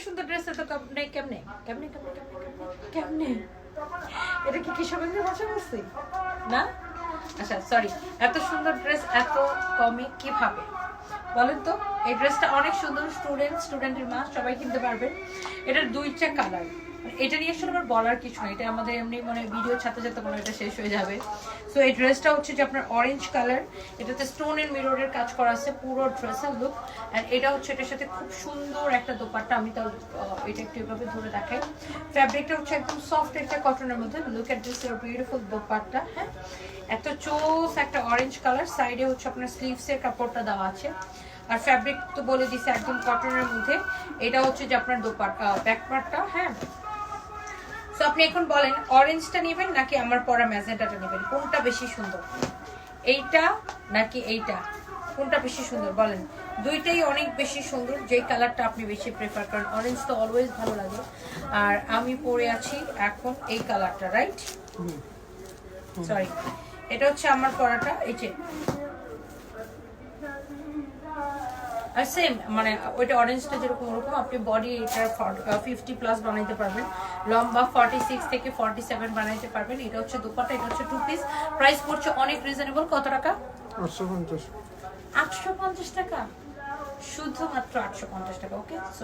সুন্দর ড্রেস এত কেমনে কেমনে কেমনে কেমনে কেমনে এটা কি কিশোরগঞ্জের ভাষা বলছি না? আচ্ছা সরি, এত সুন্দর ড্রেস এত কমে কিভাবে বলেন তো? এই ড্রেসটা অনেক সুন্দর, স্টুডেন্টের মা সবাই কিনতে পারবেন। এটার দুইটা কালার, এটা নিয়ে আসলে আমার বলার কিছু না, এটা আমাদের এমনি মানে ভিডিও ছাড়তে ছাড়তে কোনো এটা শেষ হয়ে যাবে। সো এই ড্রেসটা হচ্ছে যে আপনার অরেঞ্জ কালার, এটাতে স্টোন এন্ড মিররের কাজ করা আছে পুরো ড্রেসের লুক। অ্যান্ড এটা হচ্ছে এটার সাথে খুব সুন্দর একটা দোপাট্টা, আমি তাও এটা একটু এভাবে ধরে দেখাই। ফ্যাব্রিকটা হচ্ছে একদম সফট একটা কটনের মধ্যে। Look at this beautiful dupatta. হ্যাঁ, এত চোস একটা অরেঞ্জ কালার, সাইডে হচ্ছে আপনার স্লিভসের কাপড়টা দেওয়া আছে। আর ফ্যাব্রিক তো বলে দিছে একদম কটনের মধ্যে। এটা হচ্ছে যে আপনার দোপাট্টা ব্যাকপার্টটা। হ্যাঁ, সো আপনি এখন বলেন অরেঞ্জটা নেবেন নাকি আমার পরা ম্যাজেন্টাটা নেবেন, কোনটা বেশি সুন্দর? এইটা নাকি এইটা, কোনটা বেশি সুন্দর বলেন? দুইটাই অনেক বেশি সুন্দর, যেই কালারটা আপনি বেশি প্রেফার করেন। অরেঞ্জ তো অলওয়েজ ভালো লাগে, আর আমি পরে আছি এখন এই কালারটা, রাইট? সরি, এটা হচ্ছে আমার পরাটা, এই যে আর সেম মানে ওইটা অরেঞ্জটা যেরকম ওরকম আপনি বডি এটার 50+ বানাইতে পারবেন, লম্বা 46 থেকে 47 বানাইতে পারবেন। এটা হচ্ছে দোপাট্টা, এটা হচ্ছে 2 পিস। প্রাইস পড়ছে অনেক রিজনেবল। কত টাকা? 850 850 টাকা, শুধুমাত্র 850 টাকা। ওকে, সো